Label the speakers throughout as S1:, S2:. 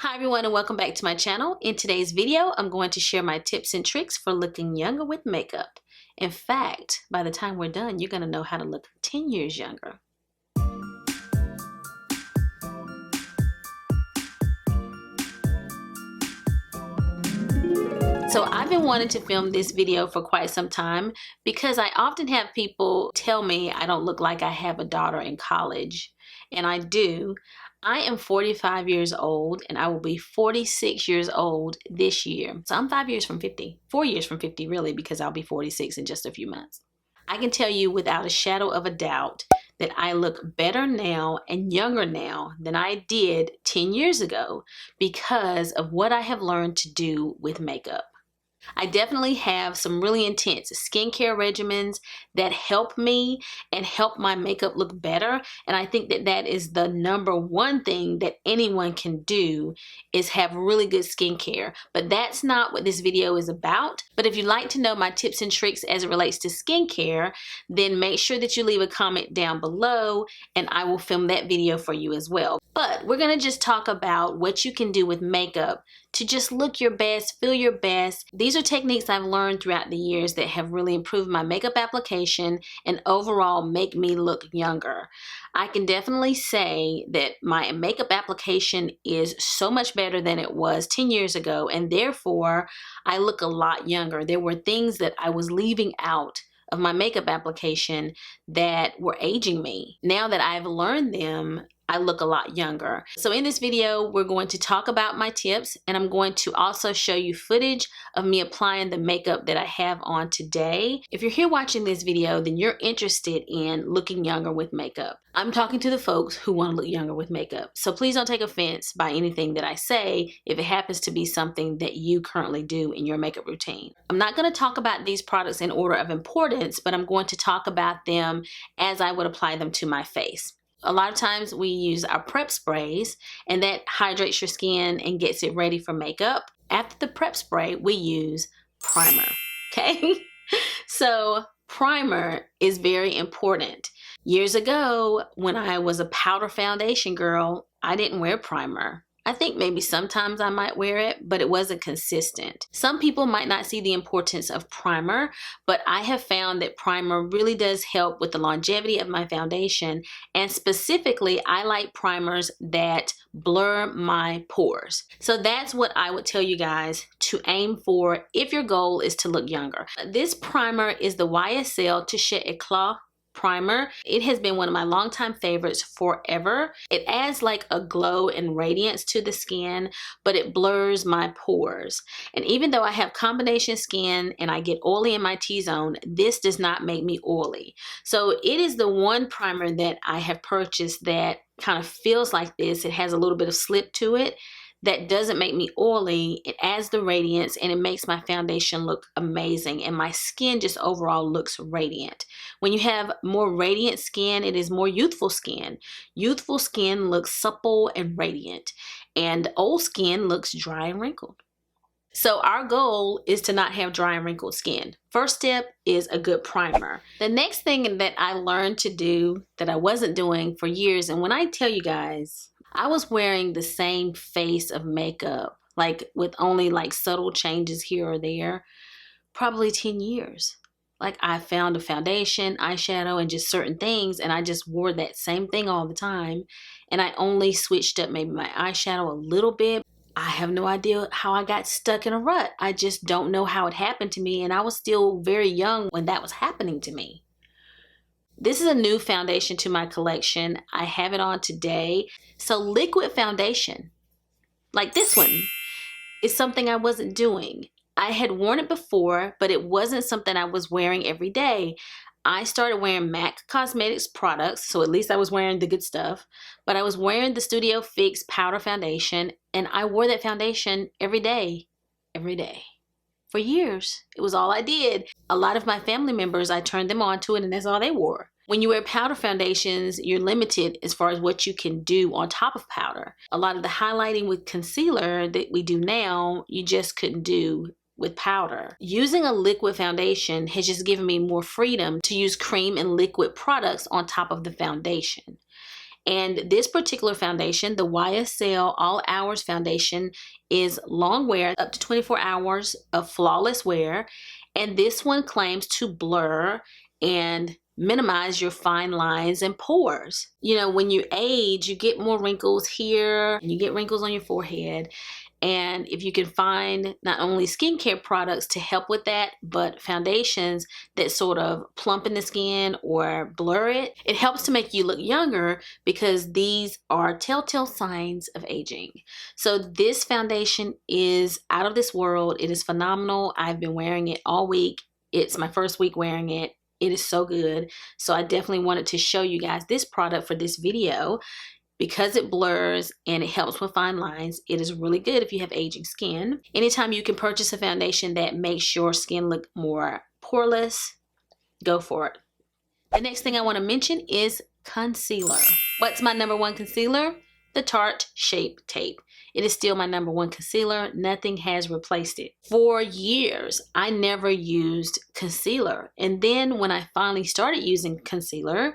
S1: Hi everyone and welcome back to my channel. In today's video, I'm going to share my tips and tricks for looking younger with makeup. In fact, by the time we're done, you're going to know how to look 10 years younger. So I've been wanting to film this video for quite some time because I often have people tell me I don't look like I have a daughter in college, and I do. I am 45 years old and I will be 46 years old this year. So I'm 5 years from 50, 4 years from 50 really, because I'll be 46 in just a few months. I can tell you without a shadow of a doubt that I look better now and younger now than I did 10 years ago because of what I have learned to do with makeup. I definitely have some really intense skincare regimens that help me and help my makeup look better. And I think that that is the number one thing that anyone can do, is have really good skincare. But that's not what this video is about. But if you'd like to know my tips and tricks as it relates to skincare, then make sure that you leave a comment down below and I will film that video for you as well. But we're going to just talk about what you can do with makeup to just look your best, feel your best. These are techniques I've learned throughout the years that have really improved my makeup application and overall make me look younger. I can definitely say that my makeup application is so much better than it was 10 years ago, and therefore I look a lot younger. There were things that I was leaving out of my makeup application that were aging me. Now that I've learned them, I look a lot younger. So in this video, we're going to talk about my tips, and I'm going to also show you footage of me applying the makeup that I have on today. If you're here watching this video, then you're interested in looking younger with makeup. I'm talking to the folks who want to look younger with makeup. So please don't take offense by anything that I say if it happens to be something that you currently do in your makeup routine. I'm not going to talk about these products in order of importance, but I'm going to talk about them as I would apply them to my face. A lot of times we use our prep sprays, and that hydrates your skin and gets it ready for makeup. After the prep spray, we use primer, okay? So primer is very important. Years ago, when I was a powder foundation girl, I didn't wear primer. I think maybe sometimes I might wear it, but it wasn't consistent. Some people might not see the importance of primer, but I have found that primer really does help with the longevity of my foundation. And specifically, I like primers that blur my pores. So that's what I would tell you guys to aim for if your goal is to look younger. This primer is the YSL Touche Eclat primer. It has been one of my longtime favorites forever. It adds like a glow and radiance to the skin, but it blurs my pores. And even though I have combination skin and I get oily in my T-zone, this does not make me oily. So it is the one primer that I have purchased that kind of feels like this. It has a little bit of slip to it. That doesn't make me oily. It adds the radiance and it makes my foundation look amazing, and my skin just overall looks radiant. When you have more radiant skin, it is more youthful skin. Youthful skin looks supple and radiant, and old skin looks dry and wrinkled. So our goal is to not have dry and wrinkled skin. First step is a good primer. The next thing that I learned to do that I wasn't doing for years, and when I tell you guys, I was wearing the same face of makeup, like with only like subtle changes here or there, probably 10 years. Like I found a foundation, eyeshadow, and just certain things, and I just wore that same thing all the time. And I only switched up maybe my eyeshadow a little bit. I have no idea how I got stuck in a rut. I just don't know how it happened to me, and I was still very young when that was happening to me. This is a new foundation to my collection. I have it on today. So liquid foundation, like this one, is something I wasn't doing. I had worn it before, but it wasn't something I was wearing every day. I started wearing MAC Cosmetics products, so at least I was wearing the good stuff. But I was wearing the Studio Fix powder foundation, and I wore that foundation every day. For years. It was all I did. A lot of my family members, I turned them on to it, and that's all they wore. When you wear powder foundations, you're limited as far as what you can do on top of powder. A lot of the highlighting with concealer that we do now, you just couldn't do with powder. Using a liquid foundation has just given me more freedom to use cream and liquid products on top of the foundation. And this particular foundation, the YSL All Hours Foundation, is Longwear, up to 24 hours of flawless wear. And this one claims to blur and minimize your fine lines and pores. You know, when you age, you get more wrinkles here, and you get wrinkles on your forehead. And if you can find not only skincare products to help with that, but foundations that sort of plumpen the skin or blur it, it helps to make you look younger, because these are telltale signs of aging. So this foundation is out of this world. It is phenomenal. I've been wearing it all week. It's my first week wearing it. It is so good. So I definitely wanted to show you guys this product for this video. Because it blurs and it helps with fine lines, it is really good if you have aging skin. Anytime you can purchase a foundation that makes your skin look more poreless, go for it. The next thing I want to mention is concealer. What's my number one concealer? The Tarte Shape Tape. It is still my number one concealer. Nothing has replaced it. For years, I never used concealer. And then when I finally started using concealer,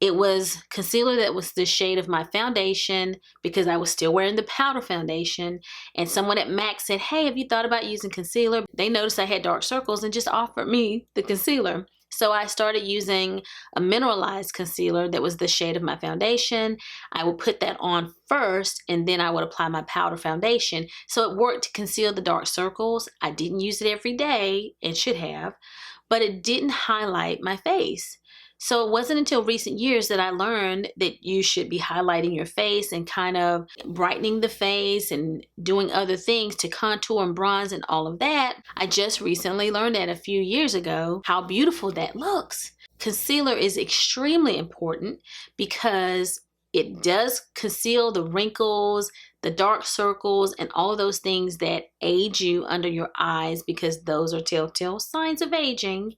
S1: it was concealer that was the shade of my foundation, because I was still wearing the powder foundation. And someone at MAC said, hey, have you thought about using concealer? They noticed I had dark circles and just offered me the concealer. So I started using a mineralized concealer that was the shade of my foundation. I would put that on first, and then I would apply my powder foundation. So it worked to conceal the dark circles. I didn't use it every day, and should have, but it didn't highlight my face. So it wasn't until recent years that I learned that you should be highlighting your face and kind of brightening the face and doing other things to contour and bronze and all of that. I just recently learned that a few years ago, how beautiful that looks. Concealer is extremely important because it does conceal the wrinkles, the dark circles, and all of those things that age you under your eyes, because those are telltale signs of aging.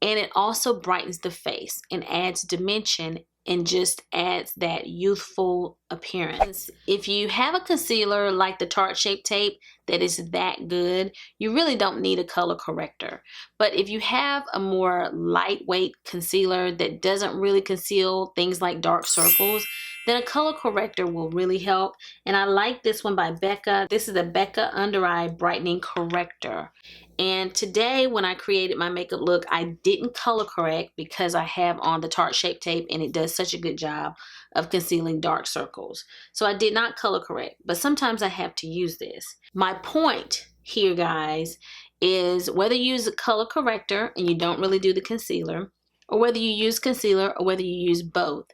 S1: And it also brightens the face and adds dimension and just adds that youthful appearance. If you have a concealer like the Tarte Shape Tape that is that good, you really don't need a color corrector. But if you have a more lightweight concealer that doesn't really conceal things like dark circles, then a color corrector will really help. And I like this one by BECCA. This is the BECCA Under Eye Brightening Corrector. And today when I created my makeup look, I didn't color correct because I have on the Tarte Shape Tape and it does such a good job of concealing dark circles. So I did not color correct, but sometimes I have to use this. My point here, guys, is whether you use a color corrector and you don't really do the concealer, or whether you use concealer, or whether you use both,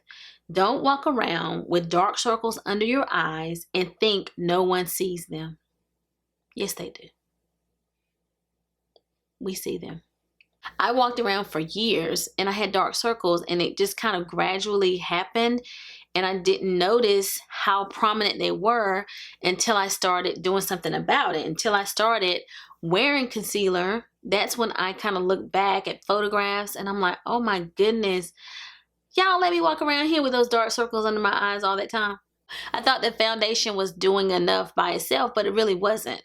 S1: don't walk around with dark circles under your eyes and think no one sees them. Yes, they do. We see them. I walked around for years and I had dark circles, and it just kind of gradually happened, and I didn't notice how prominent they were until I started doing something about it. Until I started wearing concealer, that's when I kind of look back at photographs and I'm like, oh my goodness, y'all let me walk around here with those dark circles under my eyes all that time. I thought the foundation was doing enough by itself, but it really wasn't.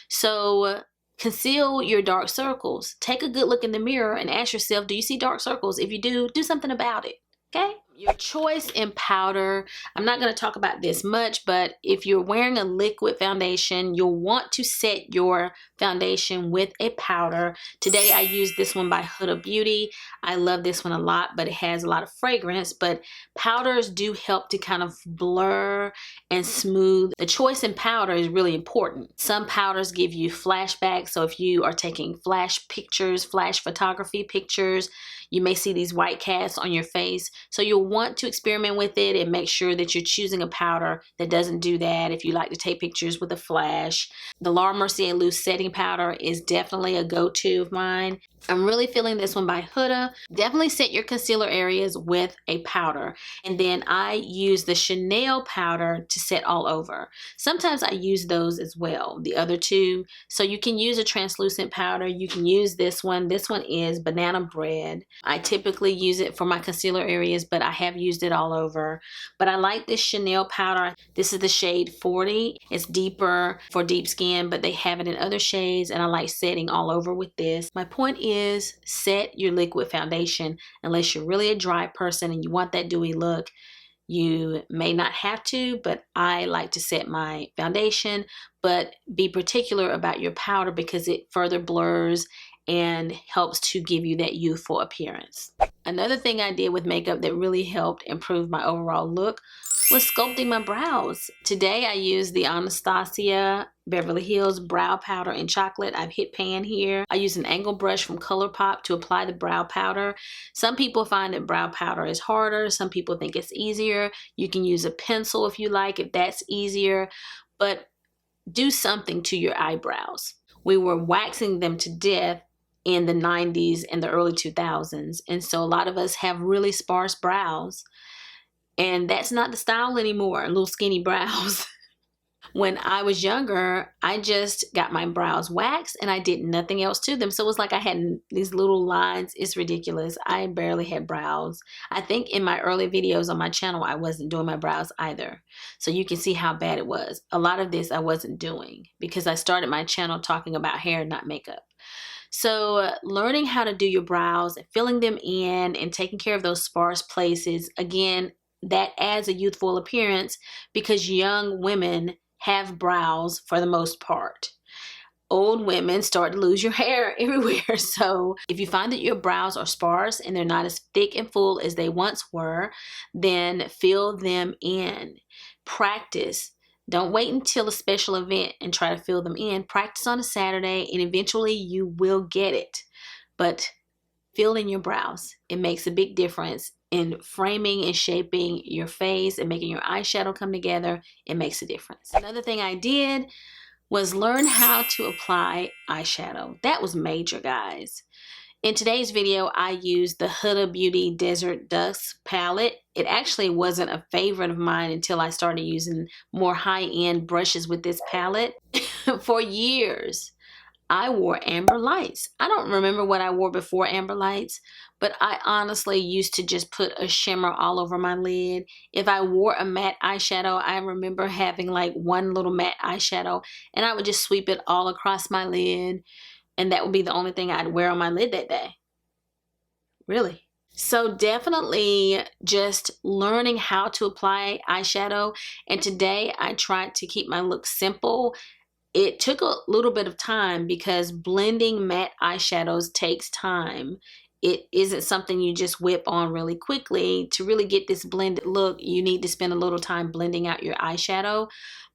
S1: So conceal your dark circles. Take a good look in the mirror and ask yourself, do you see dark circles? If you do something about it, okay? Your choice in powder, I'm not going to talk about this much, but if you're wearing a liquid foundation, you'll want to set your foundation with a powder. Today I used this one by HUDA Beauty. I love this one a lot, but it has a lot of fragrance. But powders do help to kind of blur and smooth. The choice in powder is really important. Some powders give you flashbacks, so if you are taking flash pictures, flash photography pictures, you may see these white casts on your face. So you'll want to experiment with it and make sure that you're choosing a powder that doesn't do that if you like to take pictures with a flash. The Laurent Mercier Loose Setting Powder is definitely a go-to of mine. I'm really feeling this one by HUDA. Definitely set your concealer areas with a powder. And then I use the Chanel powder to set all over. Sometimes I use those as well, the other two. So you can use a translucent powder. You can use this one. This one is Banana Bread. I typically use it for my concealer areas, but I have used it all over. But I like this Chanel powder. This is the shade 40. It's deeper for deep skin, but they have it in other shades, and I like setting all over with this. My point is, set your liquid foundation unless you're really a dry person and you want that dewy look. You may not have to, but I like to set my foundation, but be particular about your powder because it further blurs and helps to give you that youthful appearance. Another thing I did with makeup that really helped improve my overall look was sculpting my brows. Today I used the Anastasia Beverly Hills brow powder in chocolate. I've hit pan here. I use an angle brush from ColourPop to apply the brow powder. Some people find that brow powder is harder. Some people think it's easier. You can use a pencil if you like, if that's easier, but do something to your eyebrows. We were waxing them to death in the 90s and the early 2000s, and so a lot of us have really sparse brows. And that's not the style anymore, little skinny brows. When I was younger, I just got my brows waxed and I did nothing else to them. So it was like I had these little lines. It's ridiculous. I barely had brows. I think in my early videos on my channel, I wasn't doing my brows either. So you can see how bad it was. A lot of this I wasn't doing because I started my channel talking about hair, not makeup. So learning how to do your brows and filling them in and taking care of those sparse places, again, that adds a youthful appearance because young women have brows for the most part. Old women start to lose your hair everywhere. So if you find that your brows are sparse and they're not as thick and full as they once were, then fill them in. Practice. Don't wait until a special event and try to fill them in. Practice on a Saturday and eventually you will get it. But fill in your brows. It makes a big difference in framing and shaping your face and making your eyeshadow come together. It makes a difference. Another thing I did was learn how to apply eyeshadow. That was major, guys. In today's video, I used the Huda Beauty Desert Dusk palette. It actually wasn't a favorite of mine until I started using more high-end brushes with this palette. For years, I wore Amber Lights. I don't remember what I wore before Amber Lights, but I honestly used to just put a shimmer all over my lid. If I wore a matte eyeshadow, I remember having like one little matte eyeshadow and I would just sweep it all across my lid and that would be the only thing I'd wear on my lid that day. Really. So definitely just learning how to apply eyeshadow. And today I tried to keep my look simple. It took a little bit of time because blending matte eyeshadows takes time. It isn't something you just whip on really quickly. To really get this blended look, you need to spend a little time blending out your eyeshadow.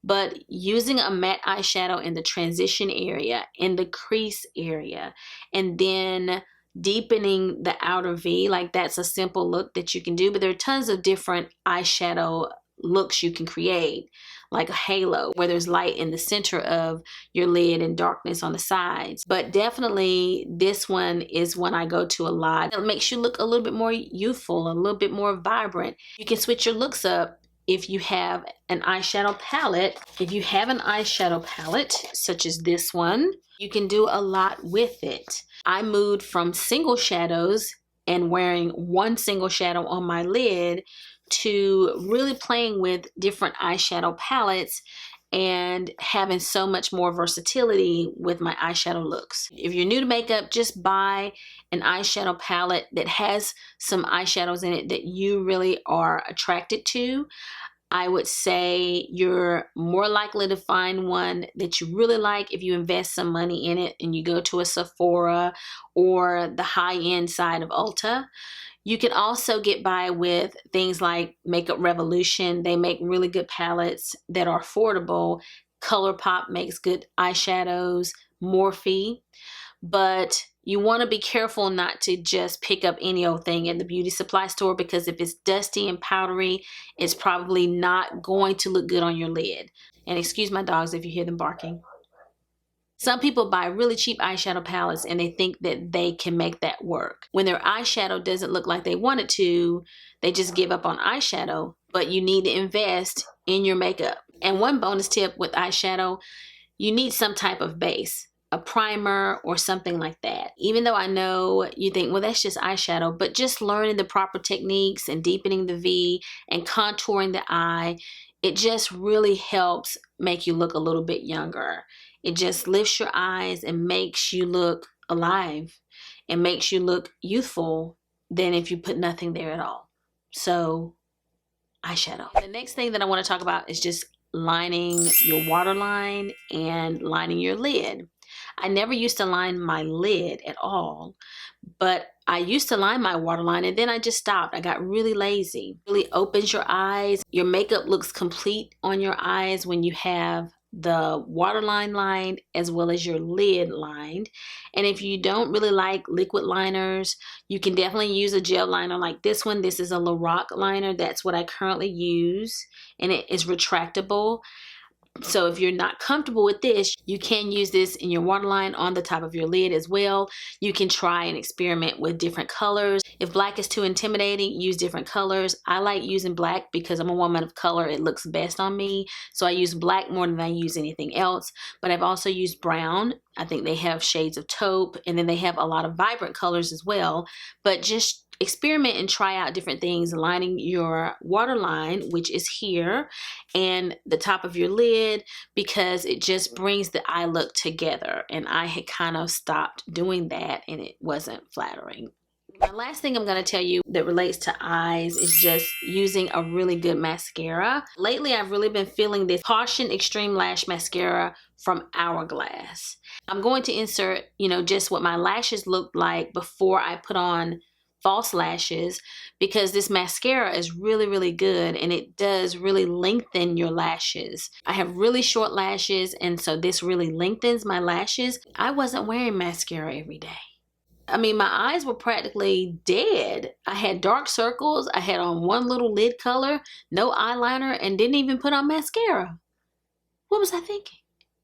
S1: But using a matte eyeshadow in the transition area, in the crease area, and then deepening the outer V, like that's a simple look that you can do. But there are tons of different eyeshadow looks you can create, like a halo where there's light in the center of your lid and darkness on the sides. But definitely this one is one I go to a lot. It makes you look a little bit more youthful, a little bit more vibrant. You can switch your looks up if you have an eyeshadow palette. If you have an eyeshadow palette such as this one, you can do a lot with it. I moved from single shadows and wearing one single shadow on my lid to really playing with different eyeshadow palettes and having so much more versatility with my eyeshadow looks. If you're new to makeup, just buy an eyeshadow palette that has some eyeshadows in it that you really are attracted to. I would say you're more likely to find one that you really like if you invest some money in it and you go to a Sephora or the high-end side of Ulta. You can also get by with things like Makeup Revolution. They make really good palettes that are affordable. ColourPop makes good eyeshadows, Morphe. But you want to be careful not to just pick up any old thing in the beauty supply store because if it's dusty and powdery, it's probably not going to look good on your lid. And excuse my dogs if you hear them barking. Some people buy really cheap eyeshadow palettes and they think that they can make that work. When their eyeshadow doesn't look like they want it to, they just give up on eyeshadow, but you need to invest in your makeup. And one bonus tip with eyeshadow, you need some type of base, a primer or something like that. Even though I know you think, well, that's just eyeshadow, but just learning the proper techniques and deepening the V and contouring the eye, it just really helps make you look a little bit younger. It just lifts your eyes and makes you look alive and makes you look youthful than if you put nothing there at all. So eyeshadow. The next thing that I want to talk about is just lining your waterline and lining your lid. I never used to line my lid at all, but I used to line my waterline and then I just stopped. I got really lazy. It really opens your eyes. Your makeup looks complete on your eyes when you have the waterline lined as well as your lid lined. And if you don't really like liquid liners, you can definitely use a gel liner like this one. This is a Laurent liner. That's what I currently use, and it is retractable. So if you're not comfortable with this, you can use this in your waterline on the top of your lid as well. You can try and experiment with different colors. If black is too intimidating, use different colors. I like using black because I'm a woman of color. It looks best on me. So I use black more than I use anything else. But I've also used brown. I think they have shades of taupe, and then they have a lot of vibrant colors as well. But just experiment and try out different things, lining your waterline, which is here, and the top of your lid, because it just brings the eye look together. And I had kind of stopped doing that and it wasn't flattering. The last thing I'm going to tell you that relates to eyes is just using a really good mascara. Lately, I've really been feeling this Caution Extreme Lash Mascara from Hourglass. I'm going to insert, just what my lashes looked like before I put on false lashes, because this mascara is really, really good and it does really lengthen your lashes. I have really short lashes, and so this really lengthens my lashes. I wasn't wearing mascara every day. I mean, my eyes were practically dead. I had dark circles. I had on one little lid color, no eyeliner, and didn't even put on mascara. What was I thinking?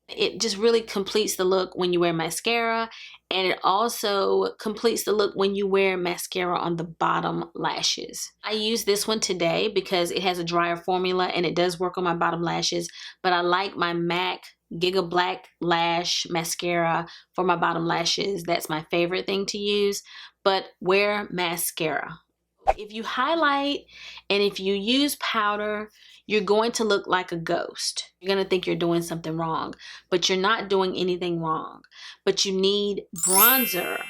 S1: It just really completes the look when you wear mascara, and it also completes the look when you wear mascara on the bottom lashes. I use this one today because it has a drier formula and it does work on my bottom lashes, but I like my MAC Giga Black Lash Mascara for my bottom lashes. That's my favorite thing to use, but wear mascara. If you highlight and if you use powder, you're going to look like a ghost. You're going to think you're doing something wrong, but you're not doing anything wrong. But you need bronzer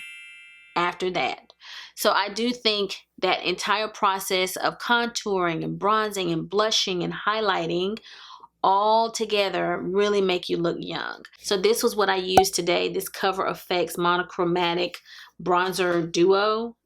S1: after that. So I do think that entire process of contouring and bronzing and blushing and highlighting all together really make you look young. So this was what I used today, this Cover FX Monochromatic Bronzer Duo.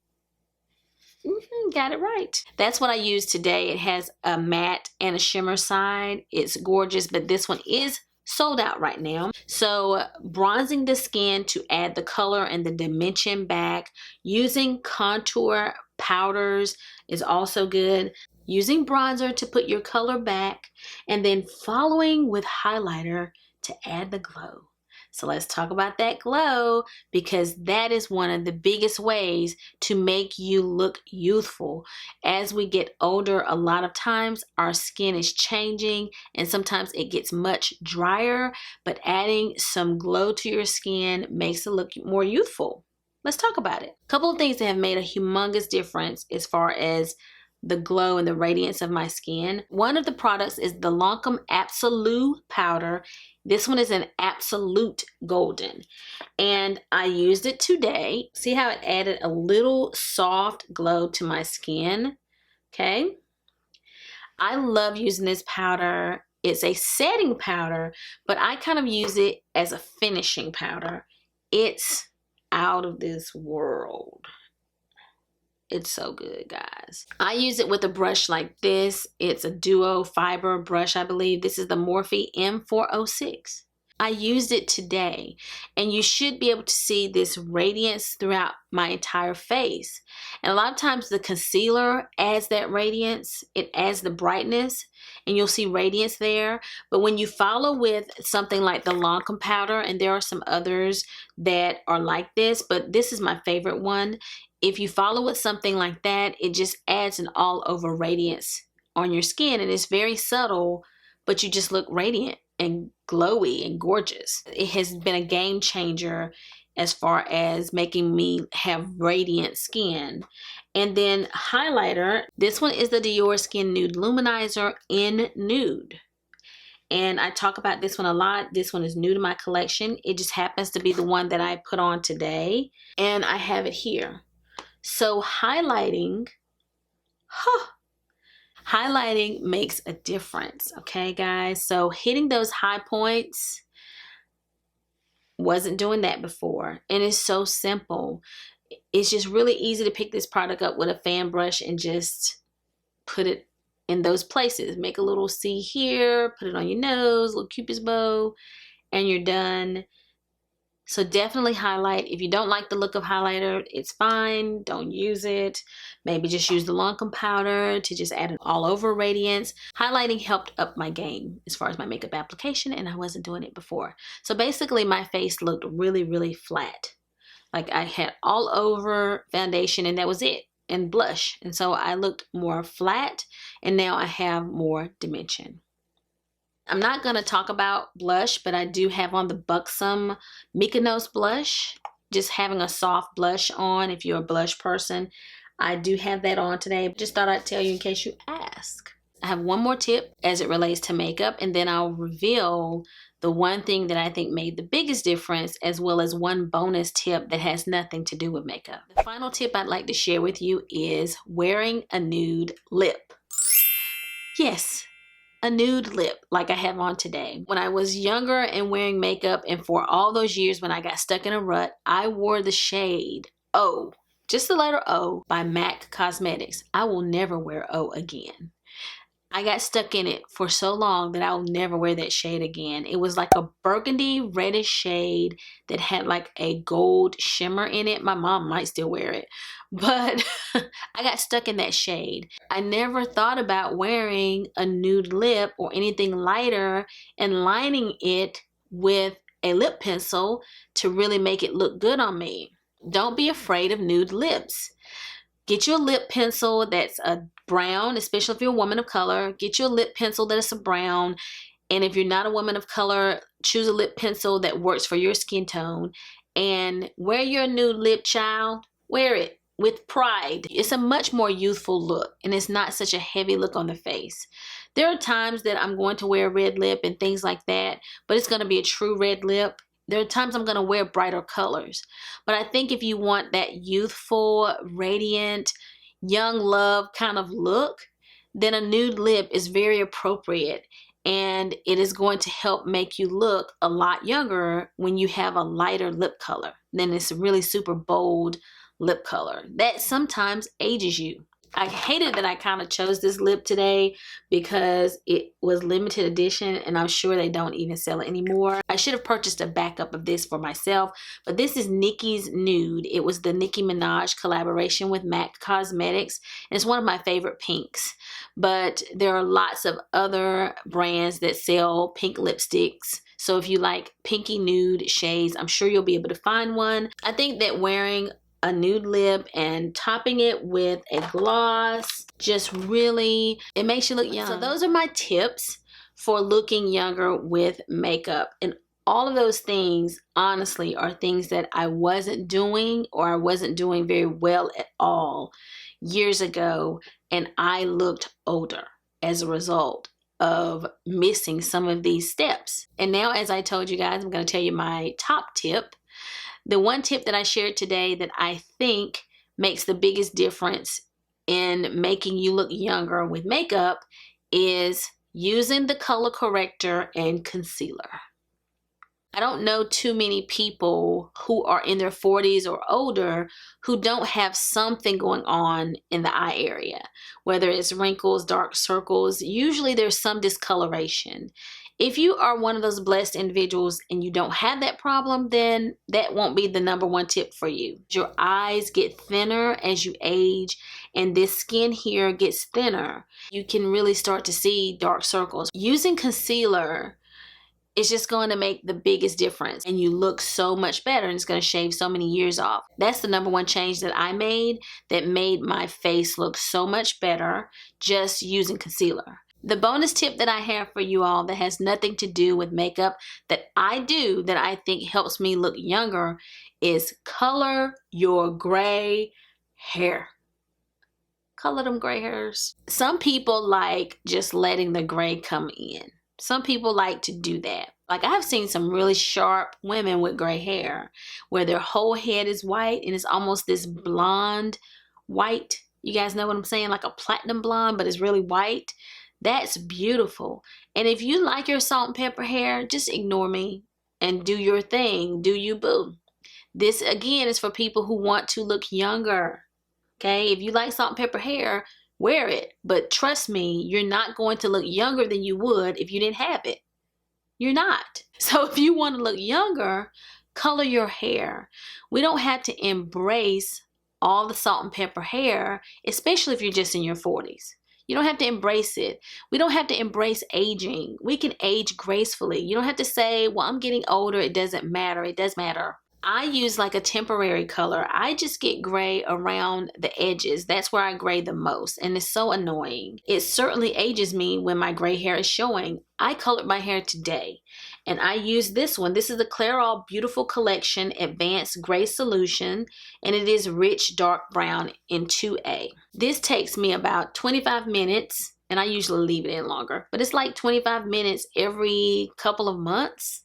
S1: Got it right. That's what I used today. It has a matte and a shimmer side. It's gorgeous, but this one is sold out right now. So bronzing the skin to add the color and the dimension back. Using contour powders is also good. Using bronzer to put your color back, and then following with highlighter to add the glow. So let's talk about that glow, because that is one of the biggest ways to make you look youthful. As we get older, a lot of times our skin is changing and sometimes it gets much drier, but adding some glow to your skin makes it look more youthful. Let's talk about it. A couple of things that have made a humongous difference as far as the glow and the radiance of my skin. One of the products is the Lancome Absolute powder. This one is an absolute golden, and I used it today. See how it added a little soft glow to my skin? Okay. I love using this powder. It's a setting powder, but I kind of use it as a finishing powder. It's out of this world. It's so good, guys. I use it with a brush like this. It's a duo fiber brush, I believe. This is the Morphe M406. I used it today, and you should be able to see this radiance throughout my entire face. And a lot of times the concealer adds that radiance. It adds the brightness, and you'll see radiance there. But when you follow with something like the Lancome powder, and there are some others that are like this, but this is my favorite one. If you follow with something like that, it just adds an all-over radiance on your skin, and it's very subtle, but you just look radiant and glowy and gorgeous. It has been a game changer as far as making me have radiant skin. And then highlighter, this one is the Dior Skin Nude Luminizer in Nude. And I talk about this one a lot. This one is new to my collection. It just happens to be the one that I put on today, and I have it here. So highlighting Highlighting makes a difference, okay, guys? So hitting those high points, wasn't doing that before, and it's so simple. It's just really easy to pick this product up with a fan brush and just put it in those places. Make a little C here, put it on your nose, little cupid's bow, and you're done. So definitely highlight. If you don't like the look of highlighter, it's fine. Don't use it. Maybe just use the Lancome powder to just add an all over radiance. Highlighting helped up my game as far as my makeup application, and I wasn't doing it before. So basically my face looked really, really flat. Like I had all over foundation and that was it, and blush. And so I looked more flat, and now I have more dimension. I'm not going to talk about blush, but I do have on the Buxom Mykonos blush. Just having a soft blush on if you're a blush person. I do have that on today. Just thought I'd tell you in case you ask. I have one more tip as it relates to makeup, and then I'll reveal the one thing that I think made the biggest difference, as well as one bonus tip that has nothing to do with makeup. The final tip I'd like to share with you is wearing a nude lip. Yes, a nude lip like I have on today. When I was younger and wearing makeup, and for all those years when I got stuck in a rut, I wore the shade O, just the letter O, by MAC Cosmetics. I will never wear O again. I got stuck in it for so long that I'll never wear that shade again. It was like a burgundy reddish shade that had like a gold shimmer in it. My mom might still wear it, but I got stuck in that shade. I never thought about wearing a nude lip or anything lighter and lining it with a lip pencil to really make it look good on me. Don't be afraid of nude lips. Get you a lip pencil that's a brown, especially if you're a woman of color. Get you a lip pencil that is a brown. And if you're not a woman of color, choose a lip pencil that works for your skin tone. And wear your nude lip, child. Wear it with pride. It's a much more youthful look, and it's not such a heavy look on the face. There are times that I'm going to wear a red lip and things like that, but it's going to be a true red lip. There are times I'm going to wear brighter colors. But I think if you want that youthful, radiant, young love kind of look, then a nude lip is very appropriate. And it is going to help make you look a lot younger when you have a lighter lip color than this really super bold lip color that sometimes ages you. I hated that I kind of chose this lip today because it was limited edition, and I'm sure they don't even sell it anymore. I should have purchased a backup of this for myself, but this is Nicki's Nude. It was the Nicki Minaj collaboration with MAC Cosmetics, and it's one of my favorite pinks. But there are lots of other brands that sell pink lipsticks. So if you like pinky nude shades, I'm sure you'll be able to find one. I think that wearing a nude lip and topping it with a gloss just really, it makes you look young. So those are my tips for looking younger with makeup. And all of those things, honestly, are things that I wasn't doing, or I wasn't doing very well at all years ago. And I looked older as a result of missing some of these steps. And now, as I told you guys, I'm going to tell you my top tip. The one tip that I shared today that I think makes the biggest difference in making you look younger with makeup is using the color corrector and concealer. I don't know too many people who are in their 40s or older who don't have something going on in the eye area, whether it's wrinkles, dark circles. Usually there's some discoloration. If you are one of those blessed individuals and you don't have that problem, then that won't be the number one tip for you. Your eyes get thinner as you age, and this skin here gets thinner. You can really start to see dark circles. Using concealer is just going to make the biggest difference, and you look so much better, and it's going to shave so many years off. That's the number one change that I made that made my face look so much better, just using concealer. The bonus tip that I have for you all that has nothing to do with makeup that I do that I think helps me look younger is color your gray hair. Color them gray hairs. Some people like just letting the gray come in. Some people like to do that. Like, I've seen some really sharp women with gray hair where their whole head is white and it's almost this blonde white. You guys know what I'm saying? Like a platinum blonde, but it's really white. That's beautiful. And if you like your salt and pepper hair, just ignore me and do your thing. Do you, boo. This, again, is for people who want to look younger. Okay? If you like salt and pepper hair, wear it. But trust me, you're not going to look younger than you would if you didn't have it. You're not. So if you want to look younger, color your hair. We don't have to embrace all the salt and pepper hair, especially if you're just in your 40s. You don't have to embrace it. We don't have to embrace aging. We can age gracefully. You don't have to say, well, I'm getting older. It doesn't matter. It does matter. I use like a temporary color. I just get gray around the edges. That's where I gray the most, and it's so annoying. It certainly ages me when my gray hair is showing. I colored my hair today, and I use this one. This is the Clairol Beautiful Collection Advanced Gray Solution, and it is rich dark brown in 2A. This takes me about 25 minutes, and I usually leave it in longer, but it's like 25 minutes every couple of months.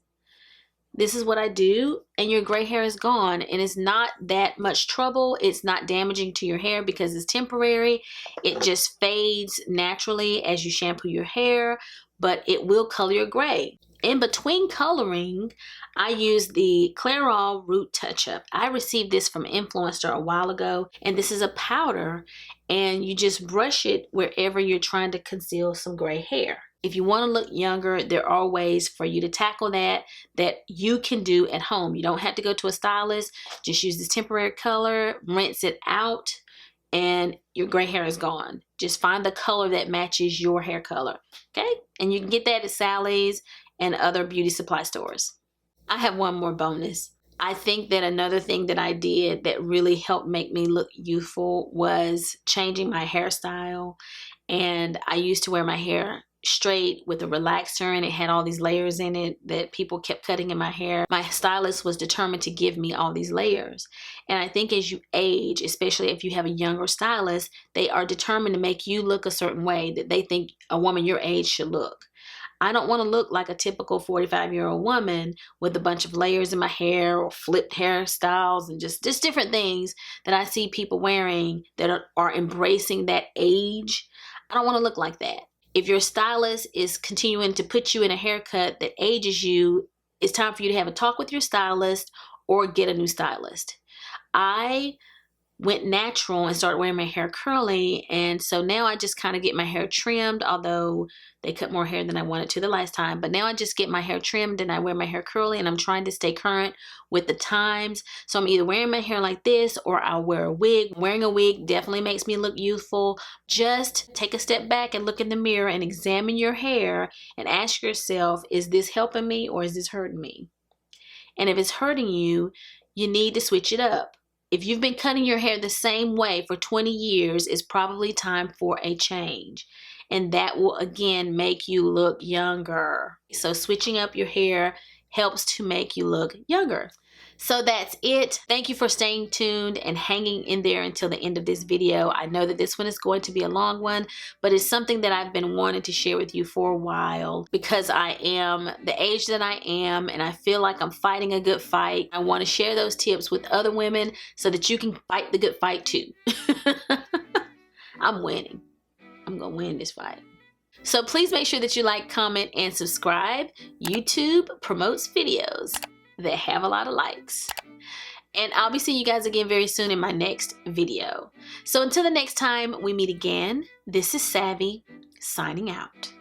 S1: This is what I do, and your gray hair is gone, and it's not that much trouble. It's not damaging to your hair because it's temporary. It just fades naturally as you shampoo your hair, but it will color your gray. In between coloring, I use the Clairol Root Touch-Up. I received this from an influencer a while ago, and this is a powder, and you just brush it wherever you're trying to conceal some gray hair. If you want to look younger, there are ways for you to tackle that you can do at home. You don't have to go to a stylist. Just use this temporary color, rinse it out, and your gray hair is gone. Just find the color that matches your hair color, okay? And you can get that at Sally's and other beauty supply stores. I have one more bonus. I think that another thing that I did that really helped make me look youthful was changing my hairstyle. And I used to wear my hair straight with a relaxer, and it had all these layers in it that people kept cutting in my hair. My stylist was determined to give me all these layers. And I think as you age, especially if you have a younger stylist, they are determined to make you look a certain way that they think a woman your age should look. I don't want to look like a typical 45-year-old woman with a bunch of layers in my hair or flipped hairstyles and just different things that I see people wearing that are embracing that age. I don't want to look like that. If your stylist is continuing to put you in a haircut that ages you, it's time for you to have a talk with your stylist or get a new stylist. I went natural and started wearing my hair curly, and so now I just kind of get my hair trimmed, although they cut more hair than I wanted to the last time. But now I just get my hair trimmed and I wear my hair curly, and I'm trying to stay current with the times. So I'm either wearing my hair like this or I'll wear a wig. Wearing a wig definitely makes me look youthful. Just take a step back and look in the mirror and examine your hair and ask yourself, is this helping me or is this hurting me? And if it's hurting you, you need to switch it up. If you've been cutting your hair the same way for 20 years, it's probably time for a change. And that will, again, make you look younger. So switching up your hair helps to make you look younger. So that's it. Thank you for staying tuned and hanging in there until the end of this video. I know that this one is going to be a long one, but it's something that I've been wanting to share with you for a while because I am the age that I am and I feel like I'm fighting a good fight. I want to share those tips with other women so that you can fight the good fight too. I'm winning. I'm going to win this fight. So please make sure that you like, comment, and subscribe. YouTube promotes videos that have a lot of likes. And I'll be seeing you guys again very soon in my next video. So until the next time we meet again, this is Savvy signing out.